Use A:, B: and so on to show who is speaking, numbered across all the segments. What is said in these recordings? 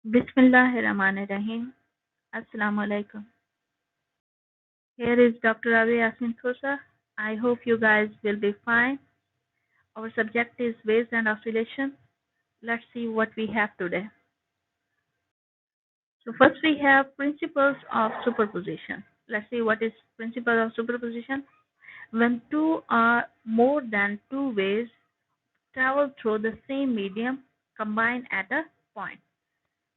A: Bismillahirrahmanirrahim. Assalamu alaikum. Here is Dr. Rabi Yasmin Khosa. I hope you guys will be fine. Our subject is waves and oscillation. Let's see what we have today. So first we have principles of superposition. Let's see what is principle of superposition. When two or more than two waves travel through the same medium, combine at a point.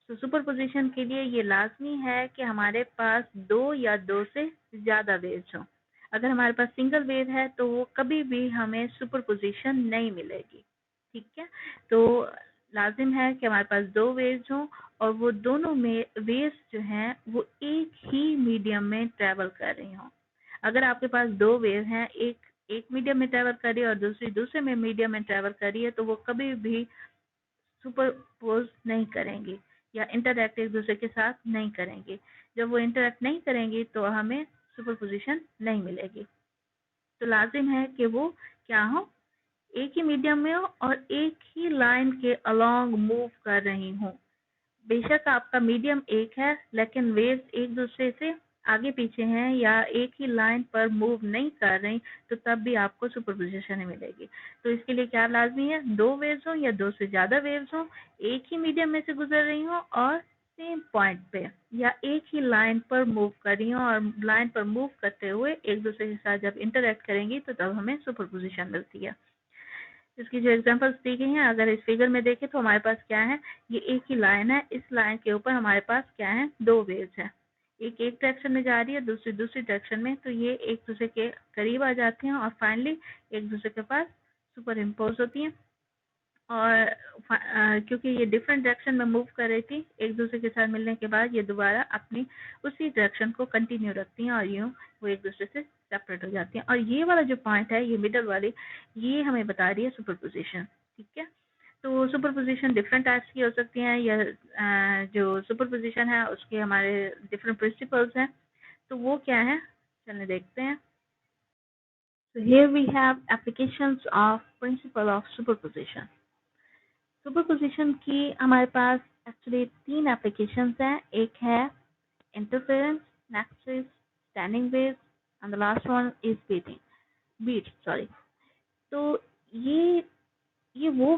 A: तो superposition के लिए ये लाजमी है कि हमारे पास दो या दो से ज़्यादा वेव्स हों। अगर हमारे पास सिंगल वेव है तो वो कभी भी हमें सुपरपोजिशन नहीं मिलेगी। ठीक है, तो लाजिम है कि हमारे पास दो वेव्स हों और वो दोनों में वेव्स जो हैं वो एक ही मीडियम में ट्रेवल कर रही हों। अगर आपके पास दो वेव हैं, एक मीडियम में ट्रेवल कर रही है और दूसरी दूसरे में मीडियम में ट्रेवल कर रही है, तो वो कभी भी सुपरपोज नहीं करेंगी या इंटरैक्ट एक दूसरे के साथ नहीं करेंगी। जब वो इंटरैक्ट नहीं करेंगी तो हमें सुपरपोजिशन नहीं मिलेगी। तो लाजिम है कि वो क्या हो, एक ही मीडियम में हो और एक ही लाइन के अलोंग मूव कर रही हो। बेशक आपका मीडियम एक है लेकिन वेव्स एक दूसरे से आगे पीछे हैं या एक ही लाइन पर मूव नहीं कर रही, तो तब भी आपको सुपरपोजिशन मिलेगी। तो इसके लिए क्या लाजमी है, दो वेव्स हो या दो से ज़्यादा वेव्स हो, एक ही मीडियम में से गुजर रही हो और सेम पॉइंट पे या एक ही लाइन पर मूव कर रही हो, और लाइन पर मूव करते हुए एक दूसरे के साथ जब इंटरेक्ट करेंगी तो तब हमें सुपरपोजिशन मिलती है। इसकी जो एग्जांपल्स दी गई हैं, अगर इस फिगर में देखें तो हमारे पास क्या है, ये एक ही लाइन है। इस लाइन के ऊपर हमारे पास क्या है, दो वेव्स हैं। एक डायरेक्शन में जा रही है, दूसरी डायरेक्शन में, तो ये एक दूसरे के करीब आ जाते हैं और फाइनली एक दूसरे के पास सुपर इम्पोज होती हैं। और क्योंकि ये डिफरेंट डायरेक्शन में मूव कर रही थी, एक दूसरे के साथ मिलने के बाद ये दोबारा अपनी उसी डायरेक्शन को कंटिन्यू रखती हैं और यूँ वो एक दूसरे से सेपरेट हो जाती हैं। और ये वाला जो पॉइंट है, ये मिडल वाली, ये हमें बता रही है सुपरपोजिशन। ठीक है, तो सुपरपोजिशन डिफरेंट टाइप्स की हो सकती हैं। यह जो सुपरपोजिशन है उसके हमारे डिफरेंट प्रिंसिपल्स हैं, तो वो क्या है, चलिए देखते हैं। So here we have applications of principle of superposition. Superposition की हमारे पास एक्चुअली तीन एप्लीकेशंस हैं। एक है interference, next is standing wave and the last one is beat sorry. तो ये वो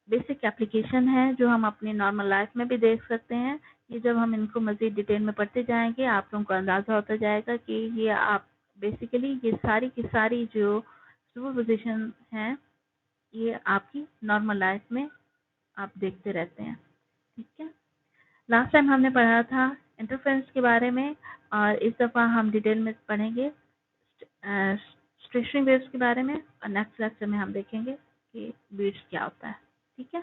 A: बेसिक एप्लीकेशन है जो हम अपनी नॉर्मल लाइफ में भी देख सकते हैं। ये जब हम इनको मज़ीद डिटेल में पढ़ते जाएंगे आप लोगों को अंदाज़ा होता जाएगा कि ये आप बेसिकली ये सारी की सारी जो सुपरपोजिशन हैं ये आपकी नॉर्मल लाइफ में आप देखते रहते हैं। ठीक है, लास्ट टाइम हमने पढ़ा था इंटरफेरेंस के बारे में और इस दफ़ा हम डिटेल में पढ़ेंगे स्टेशनरी वेव्स के बारे में, और नेक्स्ट लेक्चर में हम देखेंगे कि बीट्स क्या होता है। ठीक है,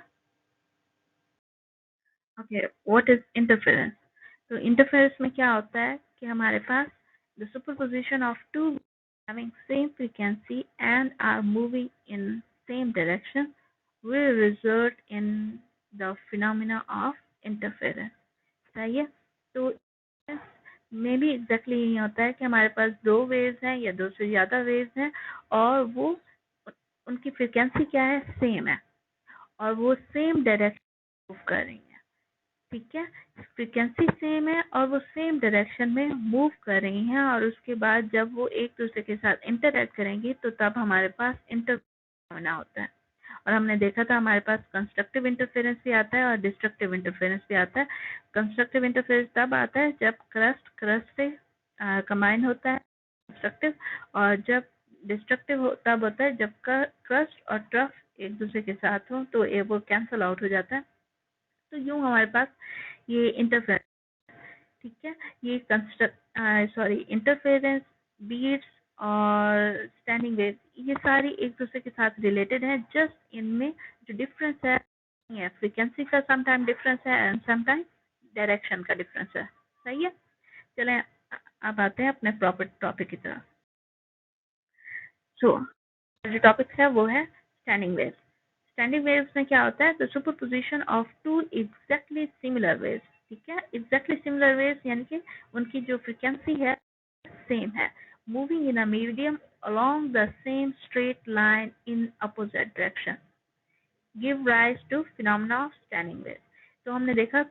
A: ओके, व्हाट इज इंटरफेरेंस। तो इंटरफेरेंस में क्या होता है कि हमारे पास the superposition of two having same frequency and are moving in same direction will result in the phenomena of interference। सही है, तो में भी एग्जैक्टली यही होता है कि हमारे पास दो वेव्स हैं या दो से ज़्यादा वेव्स हैं और वो उनकी फ्रिक्वेंसी क्या है, सेम है और वो सेम डायरेक्शन मूव कर रही हैं। ठीक है, फ्रिक्वेंसी सेम है और वो सेम डायरेक्शन में मूव कर रही हैं, और उसके बाद जब वो एक दूसरे के साथ इंटरैक्ट करेंगी तो तब हमारे पास इंटरफेरेंस होता है। और हमने देखा था हमारे पास कंस्ट्रक्टिव इंटरफेरेंस भी आता है और डिस्ट्रक्टिव इंटरफेरेंस भी आता है। कंस्ट्रक्टिव इंटरफेरेंस तब आता है जब क्रस्ट से कंबाइन होता है कंस्ट्रक्टिव, और जब डिस्ट्रक्टिव तब होता है जब क्रस्ट और ट्रफ एक दूसरे के साथ हो, तो ये वो कैंसल आउट हो जाता है। तो यूं हमारे पास ये इंटरफेरेंस, ठीक है, ये इंटरफेरेंस, बीट्स और स्टैंडिंग वेव, ये सारी एक दूसरे के साथ रिलेटेड है। जस्ट इनमें जो डिफरेंस है फ्रीक्वेंसी का समटाइम डिफरेंस है एंड समटाइम डायरेक्शन का डिफरेंस है। सही है, चलें अब आते हैं अपने प्रॉपर टॉपिक की तरफ। सो जो टॉपिक है वो है स्टैंडिंग वेव। स्टैंडिंग वेव्स में क्या होता है, the superposition of two exactly similar waves. ठीक है, एग्जैक्टली सिमिलर वेव्स यानी कि उनकी जो फ्रीक्वेंसी है सेम है, moving in a medium along the same straight line in opposite direction give rise to phenomena of standing wave। तो हमने देखा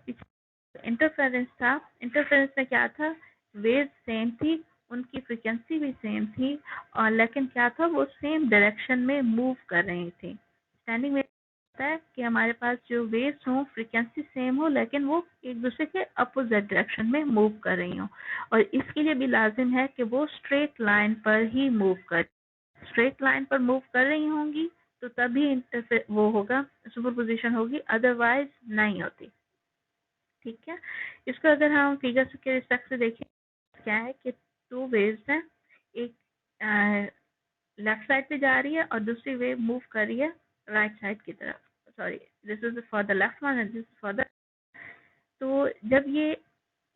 A: इंटरफेरेंस था, इंटरफेरेंस में क्या था, वेव सेम थी, उनकी फ्रीक्वेंसी भी सेम थी, और लेकिन क्या था, वो सेम डायरेक्शन में मूव कर रही थी। स्टैंडिंग वेव होता है कि हमारे पास जो वेव्स हों, फ्रीक्वेंसी सेम हो, लेकिन वो एक दूसरे के अपोजिट डायरेक्शन में मूव कर रही हों, और इसके लिए भी लाजिम है कि वो स्ट्रेट लाइन पर ही मूव कर, स्ट्रेट लाइन पर मूव कर रही होंगी तो तभी वो होगा, सुपरपोजिशन होगी, अदरवाइज नहीं होती। ठीक है, इसको अगर हम फिगर के रिस्पेक्ट से देखें, क्या है कि टू वेव्स हैं, एक लेफ्ट साइड पे जा रही है और दूसरी वेव मूव कर रही है राइट साइड की तरफ। Sorry, this is for the left one and this is for the, तो जब ये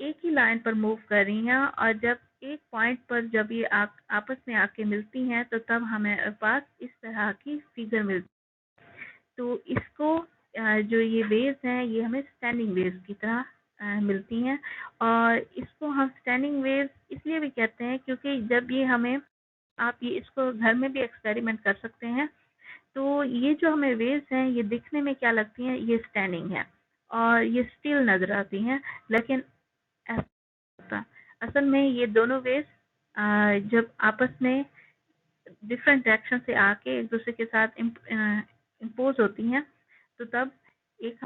A: एक ही लाइन पर मूव कर रही हैं और जब एक पॉइंट पर जब ये आपस में आके मिलती हैं तो तब हमें पास इस तरह की फिगर मिलती है। तो इसको जो ये वेव्स हैं ये हमें स्टैंडिंग वेव्स की तरह मिलती हैं, और इसको हम स्टैंडिंग वेव्स इसलिए भी कहते हैं क्योंकि जब ये हमें, आप ये इसको घर में भी एक्सपेरिमेंट कर सकते हैं, तो ये जो हमें वेव्स हैं ये दिखने में क्या लगती हैं, ये स्टैंडिंग है और ये स्टिल नजर आती हैं, लेकिन ऐसा होता, असल में ये दोनों वेव्स जब आपस में डिफरेंट डायरेक्शन से आके एक दूसरे के साथ इम्पोज होती हैं तो तब एक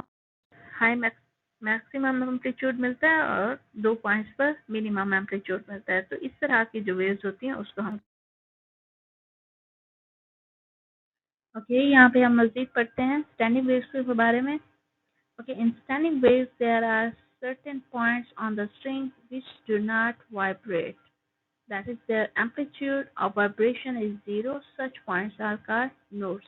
A: हाई मैक्सिमम एम्पलीट्यूड मिलता है और 2 पॉइंट्स पर मिनिमम एम्पलीट्यूड मिलता है। तो इस तरह की जो वेव्स होती हैं उसको हम, ओके, यहाँ पे हम मजीद पढ़ते हैं स्टैंडिंग वेव्स के बारे में। Okay, in standing waves there are certain points on the string which do not vibrate, that is their amplitude of vibration is zero, such points are called nodes।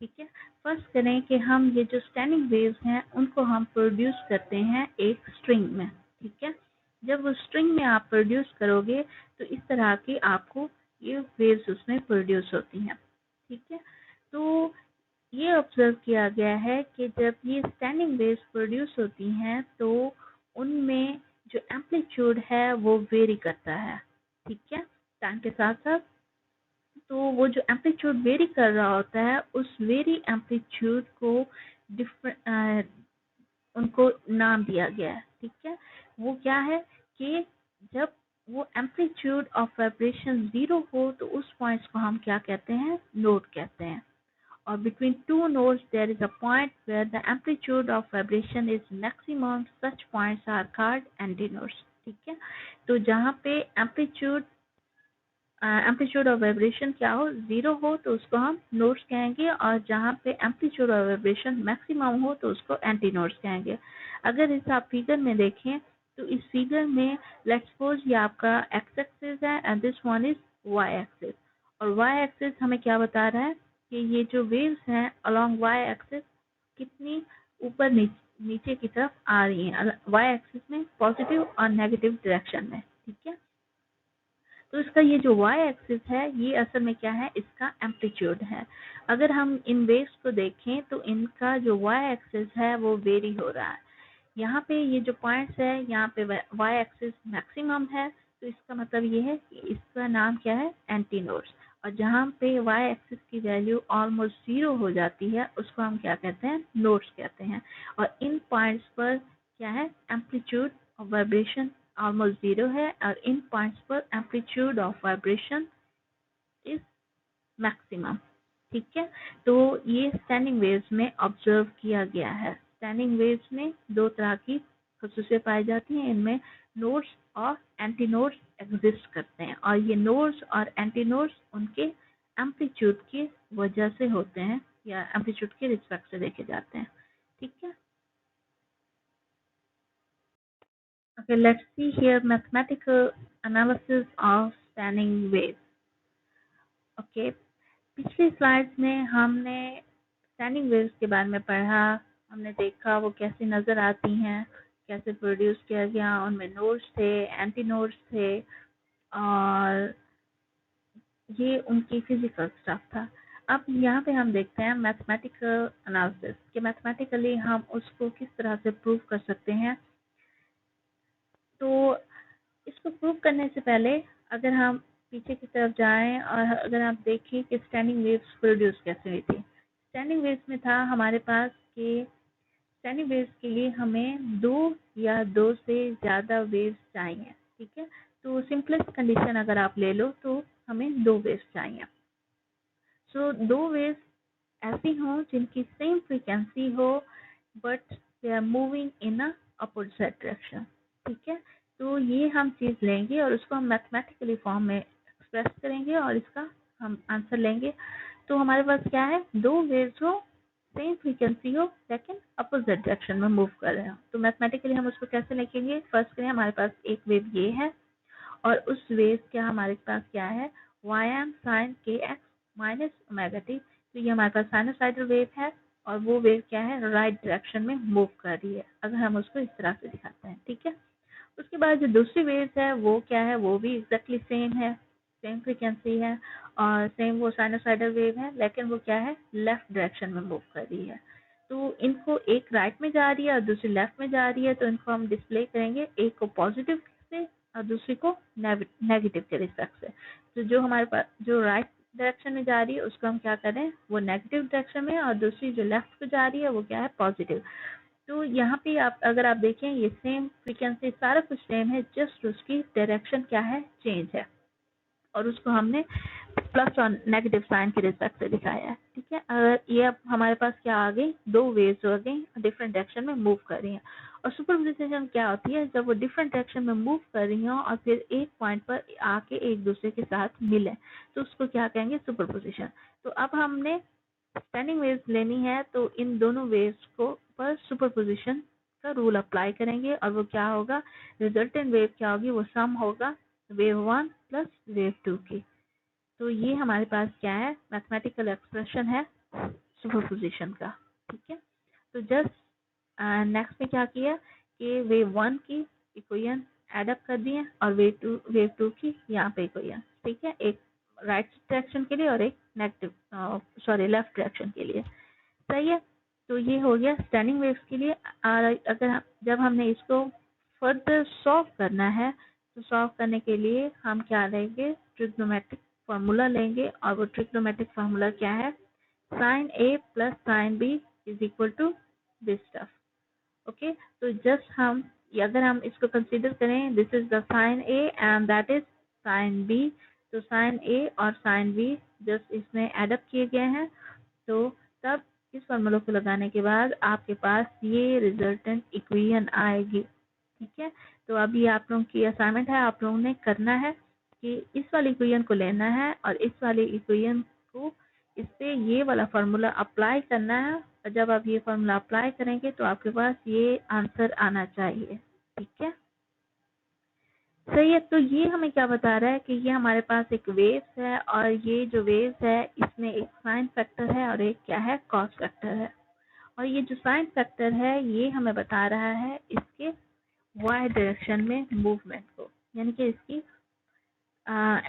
A: ठीक है, फर्स्ट करें कि हम ये जो स्टैंडिंग वेव्स हैं उनको हम प्रोड्यूस करते हैं एक स्ट्रिंग में। ठीक है, जब वो स्ट्रिंग में आप प्रोड्यूस करोगे तो इस तरह की आपको ये वेव्स उसमें प्रोड्यूस होती हैं। ठीक है, तो ये ऑब्जर्व किया गया है कि जब ये स्टैंडिंग वेव्स प्रोड्यूस होती हैं तो उनमें जो एम्पलीट्यूड है वो वेरी करता है। ठीक है, टाइम के साथ साथ, तो वो जो एम्पलीट्यूड वेरी कर रहा होता है उस वेरी एम्पलीट्यूड को डिफरेंट उनको नाम दिया गया है। ठीक है, वो क्या है कि जब वो एम्पलीट्यूड ऑफ वाइब्रेशन जीरो हो तो उस पॉइंट्स को हम क्या कहते हैं, नोड कहते हैं। और between two nodes there is a point where the amplitude of vibration is maximum, such points are called antinodes। ठीक है, तो जहाँ पे एम्पलीट्यूड ऑफ वाइब्रेशन क्या हो, जीरो हो तो उसको हम नोड्स कहेंगे, और जहाँ पे एम्पलीट्यूड ऑफ वाइब्रेशन मैक्सिमम हो तो उसको एंटी नोड्स कहेंगे। अगर इस आप फिगर में देखें तो इस फिगर में लेट्स सपोज ये आपका एक्स एक्सिस है and this one is Y axis, और वाई एक्सिस हमें क्या बता रहा है कि ये जो वेव्स हैं अलोंग वाई एक्सिस कितनी ऊपर नीचे की तरफ आ रही हैं, वाई एक्सिस में पॉजिटिव और नेगेटिव डायरेक्शन में। ठीक है, तो इसका ये जो y एक्सिस है ये असल में क्या है, इसका एम्पलीट्यूड है। अगर हम इन वेव्स को देखें तो इनका जो y एक्सिस है वो वेरी हो रहा है। यहाँ पे ये जो पॉइंट्स है यहाँ पे y एक्सिस मैक्सिमम है, तो इसका मतलब ये है कि इसका नाम क्या है, एंटीनोड्स। और जहाँ पे y एक्सिस की वैल्यू ऑलमोस्ट जीरो हो जाती है उसको हम क्या कहते हैं, नोड्स कहते हैं। और इन पॉइंट्स पर क्या है, amplitude of vibration almost zero है, और इन पॉइंट्स पर amplitude of vibration is maximum. ठीक है, तो ये स्टैंडिंग वेव्स में ऑब्जर्व किया गया है। स्टैंडिंग वेव्स में दो तरह की खसूसियत पाई जाती हैं, इनमें नोड्स और एंटी नोड्स एग्जिस्ट करते हैं, और ये नोड्स और एंटी नोड्स उनके एम्पलीट्यूड की वजह से होते हैं या एम्पलीट्यूड के रिस्पेक्ट से देखे जाते हैं। ठीक है, okay, let's see here mathematical analysis of standing waves। Okay, पिछली स्लाइड्स में हमने स्टैंडिंग वेव्स के बारे में पढ़ा, हमने देखा वो कैसे नज़र आती हैं, कैसे प्रोड्यूस किया गया, उनमें नोड्स थे, एंटी नोड्स थे, और ये उनकी फिजिकल स्टफ था। अब यहाँ पे हम देखते हैं मैथमेटिकल एनालिसिस कि मैथमेटिकली हम उसको किस तरह से प्रूव कर सकते हैं। तो इसको प्रूव करने से पहले अगर हम पीछे की तरफ जाएं और अगर आप देखें कि स्टैंडिंग वेव्स प्रोड्यूस कैसे हुई थी। स्टैंडिंग वेव्स में था हमारे पास कि स्टैंडिंग वेव्स के लिए हमें 2 या 2 से ज़्यादा वेव्स चाहिए, ठीक है। तो सिंपलेस्ट कंडीशन अगर आप ले लो तो हमें 2 वेव्स चाहिए। सो 2 वेव्स ऐसी हों जिनकी सेम फ्रीक्वेंसी हो but they are moving in a opposite direction, ठीक है। तो ये हम चीज़ लेंगे और उसको हम मैथमेटिकली फॉर्म में एक्सप्रेस करेंगे और इसका हम आंसर लेंगे। तो हमारे पास क्या है, 2 वेव्स हो, सेम फ्रीक्वेंसी हो लेकिन अपोजिट डायरेक्शन में मूव कर रहे हो। तो मैथमेटिकली हम उसको कैसे लिखेंगे, फर्स्ट करें हमारे पास एक वेव ये है और उस वेव का हमारे पास क्या है, Ym sin kx minus omega T. तो ये हमारे पास साइनोसाइडल वेव है और वो वेव क्या है, राइट डायरेक्शन में मूव कर रही है, अगर हम उसको इस तरह से दिखाते हैं, ठीक है। उसके बाद जो दूसरी वेव है वो क्या है, वो भी एग्जैक्टली सेम है, सेम फ्रीक्वेंसी है और सेम वो साइनोसाइडल वेव है, लेकिन वो क्या है, लेफ्ट डायरेक्शन में मूव कर रही है। तो इनको एक राइट में जा रही है और दूसरी लेफ्ट में जा रही है, तो इनको हम डिस्प्ले करेंगे, एक को पॉजिटिव से और दूसरी को नेगेटिव के रिस्पेक्ट से। तो जो हमारे पास जो राइट डायरेक्शन में जा रही है उसको हम क्या करें, वो नेगेटिव डायरेक्शन में, और दूसरी जो लेफ्ट को जा रही है वो क्या है, पॉजिटिव। तो यहाँ पे आप अगर आप देखें ये सेम फ्रीक्वेंसी सारा कुछ सेम है, जस्ट उसकी डायरेक्शन क्या है, चेंज है, और उसको हमने प्लस और नेगेटिव साइन के रिस्पेक्ट से दिखाया है, ठीक है। अगर ये अब हमारे पास क्या आ गई, 2 वेव्स हो गई, डिफरेंट डायरेक्शन में मूव कर रही हैं। और सुपरपोजिशन क्या होती है, जब वो डिफरेंट डायरेक्शन में मूव कर रही हो और फिर एक पॉइंट पर आके एक दूसरे के साथ मिले, तो उसको क्या कहेंगे, सुपरपोजिशन। तो अब हमने स्टैंडिंग वेव्स लेनी है तो इन दोनों वेव्स को पर सुपरपोजिशन का रूल अप्लाई करेंगे और वो क्या होगा, रिजल्टेंट वेव क्या होगी, वो सम होगा वेव 1 प्लस वेव 2 की। तो ये हमारे पास क्या है, मैथमेटिकल एक्सप्रेशन है सुपरपोजिशन का, ठीक है। तो जस्ट नेक्स्ट में क्या किया कि वेव 1 की इक्वेशन एड अप कर दिए और वेव टू की यहाँ पे इक्वेशन, ठीक है, एक राइट डायरेक्शन के लिए और एक नेगेटिव सॉरी लेफ्ट डायरेक्शन के लिए, सही है। तो ये हो गया स्टैंडिंग वेव्स के लिए। अगर जब हमने इसको फर्दर सॉल्व करना है तो सॉल्व करने के लिए हम क्या लेंगे, ट्रिग्नोमेट्रिक फार्मूला लेंगे, और वो ट्रिग्नोमेट्रिक फार्मूला क्या है, sine A plus sine B is equal to this stuff, okay. तो जस्ट हम अगर हम इसको कंसीडर करें, this is the sine A and that is sine B, तो साइन ए और साइन बी जस्ट इसमें एडअप किए गए हैं। तो तब इस फार्मूला को लगाने के बाद आपके पास ये रिजल्टेंट इक्वेशन आएगी, ठीक है। तो अभी आप लोगों की असाइनमेंट है, आप लोगों ने करना है कि इस वाली इक्वेशन को लेना है और इस वाली इक्वेशन को इस पे ये वाला फार्मूला अप्लाई करना है, और जब आप ये फार्मूला अप्लाई करेंगे तो आपके पास ये आंसर आना चाहिए, ठीक है, सही है। तो ये हमें क्या बता रहा है कि ये हमारे पास एक वेव्स है और ये जो वेव्स है इसमें एक साइन फैक्टर है और एक क्या है, कॉस फैक्टर है। और ये जो साइन फैक्टर है ये हमें बता रहा है इसके वाई डायरेक्शन में मूवमेंट को, यानी कि इसकी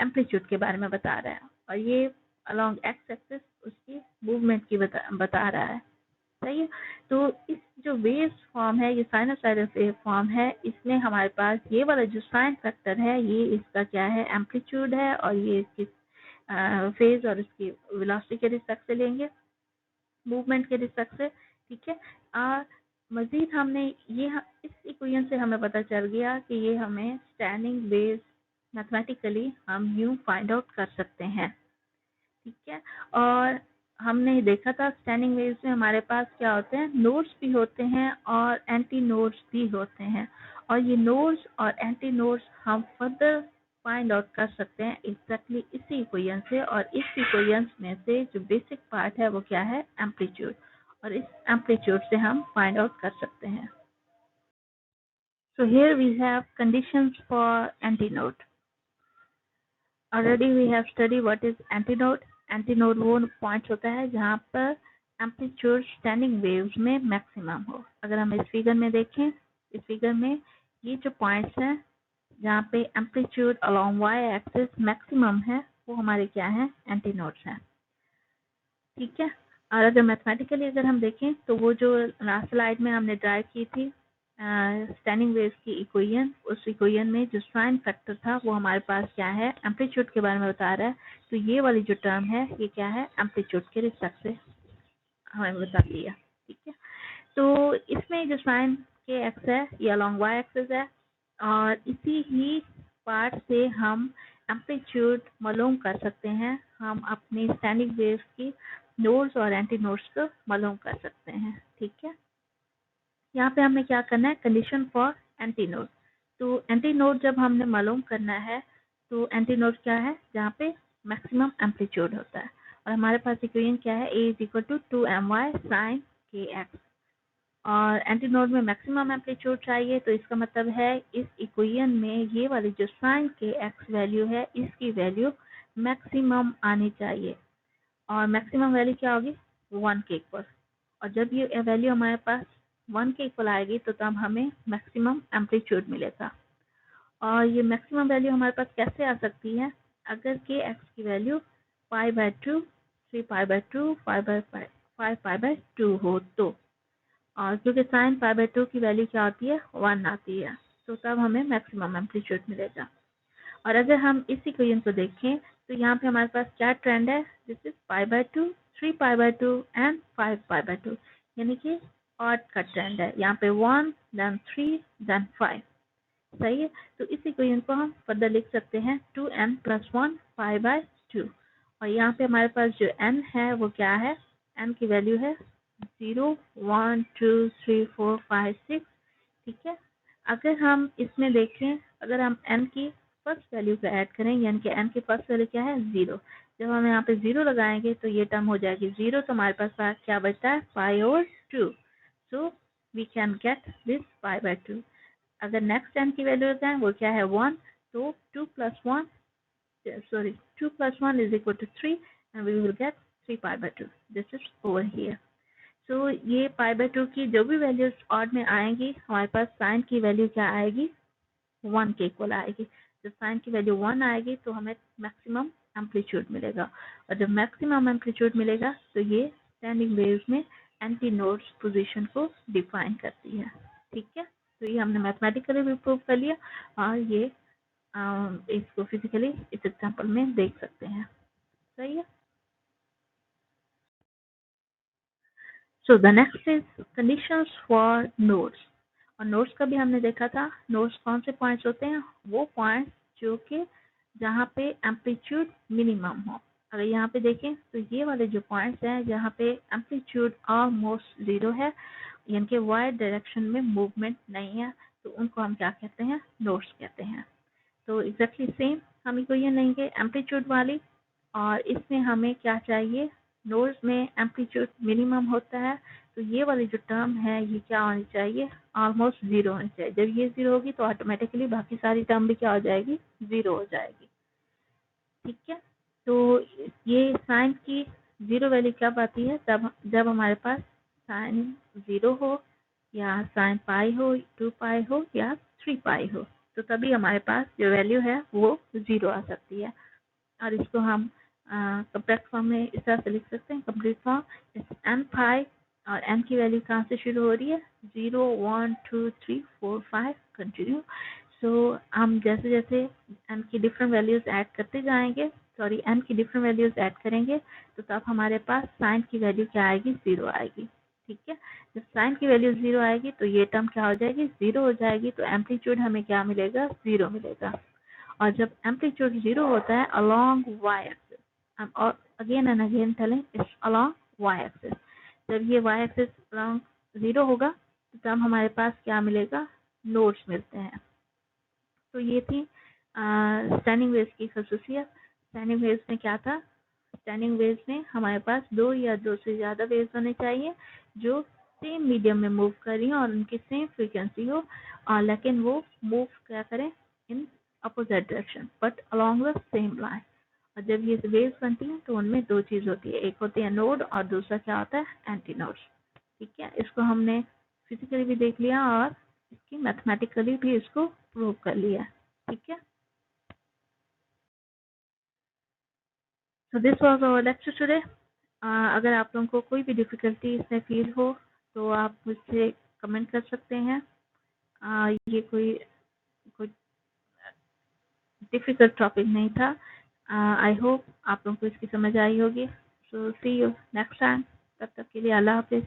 A: एम्पलीट्यूड के बारे में बता रहा है, और ये अलोंग एक्स एक्सिस उसकी मूवमेंट की बता रहा है, सही है। तो इस जो वेव फॉर्म है, ये साइनोसाइडल वेव फॉर्म है, इसमें हमारे पास ये वाला जो साइन फैक्टर है ये इसका क्या है, एम्पलीट्यूड है, और ये इसकी फेज और इसकी वेलोसिटी के रिस्पेक्ट से लेंगे, मूवमेंट के रिस्पेक्ट से, ठीक है। मजीद हमने ये इस इक्वेशन से हमें पता चल गया कि ये हमें स्टैंडिंग वेव मैथमेटिकली हम यूं फाइंड आउट कर सकते हैं, ठीक है। और हमने देखा था स्टैंडिंग वेव्स में हमारे पास क्या होते हैं, नोड्स भी होते हैं और एंटी नोड्स भी होते हैं, और ये नोड्स और एंटी नोड्स हम फर्दर फाइंड आउट कर सकते हैं एग्जैक्टली इसी इक्वेशन से, और इस इक्वेशन में से जो बेसिक पार्ट है वो क्या है, एम्पलीट्यूड, और इस एम्पलीट्यूड से हम फाइंड आउट कर सकते हैं। So here we have conditions for antinode. Already we have studied what is antinode. Antinode वो पॉइंट होता है जहाँ पर एम्पलीट्यूड स्टैंडिंग वेव्स में मैक्सिमम हो। अगर हम इस फिगर में देखें, इस फिगर में ये जो पॉइंट्स हैं जहाँ पे amplitude along Y axis maximum है वो हमारे क्या है, एंटीनोड्स हैं, ठीक है। और अगर मैथमेटिकली अगर हम देखें तो वो जो लास्ट स्लाइड में हमने ड्राइव की थी स्टैंडिंग वेव्स की इक्वेशन, उस इक्वेशन में जो साइन फैक्टर था वो हमारे पास क्या है, एम्पलीट्यूड के बारे में बता रहा है। तो ये वाली जो टर्म है ये क्या है, एम्पलीट्यूड के रिस्पेक्ट से हमें बता दिया, ठीक है। तो इसमें जो साइन के एक्स है ये अलॉन्ग वाई एक्सिस है, और इसी ही पार्ट से हम एम्पलीट्यूड मालूम कर सकते हैं, हम अपनी स्टैंडिंग वेव्स की नोड्स और एंटी नोड्स को मालूम कर सकते हैं। ठीक है, यहाँ पे हमें क्या करना है, कंडीशन फॉर एंटी नोड। तो एंटी नोड जब हमने मालूम करना है तो एंटी नोड क्या है, जहाँ पे मैक्सिमम एम्पलीट्यूड होता है, और हमारे पास इक्वेशन क्या है, A is equal to 2my sin kx, और एंटी नोड में मैक्सिमम एम्पलीट्यूड चाहिए, तो इसका मतलब है इस इक्वेशन में ये वाली जो साइन के एक्स वैल्यू है इसकी वैल्यू मैक्सिमम आनी चाहिए, और मैक्सिमम वैल्यू क्या होगी, 1 के इक्वल। और जब ये वैल्यू हमारे पास 1 के इक्वल आएगी तो तब हमें मैक्सिमम एम्पलीट्यूड मिलेगा। और ये मैक्सिमम वैल्यू हमारे पास कैसे आ सकती है, अगर के एक्स की वैल्यू π/2, 3π/2, 5π/2 हो तो, और क्योंकि साइन π/2 की वैल्यू क्या होती है, 1 आती है, तो तब हमें मैक्सिमम एम्पलीट्यूड मिलेगा। और अगर हम इस इक्वेशन को देखें तो यहाँ पे हमारे पास क्या ट्रेंड है, दिस इज π/2, 3π/2 एंड 5π/2, यानी कि ऑड का ट्रेंड है, यहाँ पे 1 देन 3 देन 5। सही है, तो इस इक्वेशन को हम फर्दर लिख सकते हैं 2n + 1 π/2, और यहाँ पे हमारे पास जो n है वो क्या है, n की वैल्यू है 0, 1, 2, 3, 4, 5, 6। ठीक है, अगर हम इसमें देखें, अगर हम n की फर्स्ट वैल्यू को ऐड करें, यानी कि n की फर्स्ट वैल्यू क्या है, 0, जब हम यहाँ पे 0 लगाएंगे तो ये टर्म हो जाएगी 0, तो हमारे पास क्या बचता है, π/2, so we can get this π/2। अगर नेक्स्ट n की वैल्यू लगाएं वो क्या है, 1, तो 2 + 1 is equal to 3 and we will get 3π/2, this is over here। तो ये π/2 की जो भी वैल्यूज ऑड में आएंगी, हमारे पास साइन की वैल्यू क्या आएगी, 1 के इक्वल आएगी। जब साइन की वैल्यू 1 आएगी तो हमें मैक्सिमम एम्पलीट्यूड मिलेगा, और जब मैक्सिमम एम्पलीट्यूड मिलेगा तो ये स्टैंडिंग वेव्स में एंटी नोड्स पोजीशन को डिफाइन करती है। ठीक है, तो ये हमने मैथमेटिकली भी प्रूव कर लिया, और ये इसको फिजिकली इस एग्जांपल में देख सकते हैं। सही है, so the next is conditions for nodes. और नोड्स का भी हमने देखा था, नोड्स कौन से पॉइंट्स होते हैं, वो पॉइंट्स जो कि जहाँ पे एम्पलीट्यूड मिनिमम हो। अगर यहाँ पे देखें तो ये वाले जो पॉइंट्स हैं जहाँ पे एम्पलीट्यूड ऑलमोस्ट 0 है, यानी कि वाई डायरेक्शन में मूवमेंट नहीं है, तो उनको हम क्या कहते हैं, नोड्स कहते हैं। तो एग्जैक्टली सेम हम इक्वेशन लेंगे एम्पलीट्यूड वाली, और इसमें हमें क्या चाहिए, नोड्स में एम्पलीट्यूड मिनिमम होता है, तो ये वाली जो टर्म है ये क्या होनी चाहिए, ऑलमोस्ट 0 होनी चाहिए। जब ये 0 होगी तो ऑटोमेटिकली बाकी सारी टर्म भी क्या हो जाएगी, 0 हो जाएगी। ठीक है, तो ये साइन की 0 वैल्यू कब आती है, तब जब हमारे पास साइन 0 हो, या साइन पाई हो, 2 पाई हो, या 3 पाई हो, तो तभी हमारे पास जो वैल्यू है वो 0 आ सकती है। और इसको हम कम्प्लेक्स फॉर्म में इस तरह से लिख सकते हैं, कंप्लीट फॉर्म एन पाई, और एन की वैल्यू कहाँ से शुरू हो रही है, 0, 1, 2, 3, 4, 5 कंटिन्यू। सो हम जैसे जैसे एन की डिफरेंट वैल्यूज ऐड करते जाएंगे, एन की डिफरेंट वैल्यूज ऐड करेंगे, तो तब हमारे पास साइन की वैल्यू क्या आएगी, 0 आएगी। ठीक है, जब साइन की वैल्यू 0 आएगी तो ये टर्म क्या हो जाएगी, 0 हो जाएगी, तो एम्पलीट्यूड हमें क्या मिलेगा, 0 मिलेगा। और जब एम्पलीट्यूड 0 होता है अलोंग y एक्सिस, और again and again telling it's along y axis, जब ये y एक्सिस अलोंग 0 होगा तो तब हमारे पास क्या मिलेगा, नोड्स मिलते हैं। तो ये थी स्टैंडिंग वेव्स की खसूसियत। स्टैंडिंग वेव्स में क्या था, स्टैंडिंग वेव्स में हमारे पास 2 या 2 से ज़्यादा वेव्स होने चाहिए जो सेम मीडियम में मूव कर रही हो और उनकी सेम फ्रीक्वेंसी हो, और लेकिन वो मूव क्या करें in opposite direction but along the same line. और जब ये वेव्स बनती हैं तो उनमें 2 चीज़ होती है, एक होती है नोड और दूसरा क्या होता है, एंटी नोड्स। ठीक है, इसको हमने फिजिकली भी देख लिया और इसकी मैथमेटिकली भी इसको प्रूव कर लिया। ठीक है, so this was our lecture today. अगर आप लोगों को कोई भी डिफिकल्टी इसमें फील हो तो आप मुझसे कमेंट कर सकते हैं। ये कोई कोई डिफिकल्ट टॉपिक नहीं था। आई होप आप लोगों को इसकी समझ आई होगी। सो सी यू नेक्स्ट टाइम, तब तक के लिए अल्लाह हाफिज़।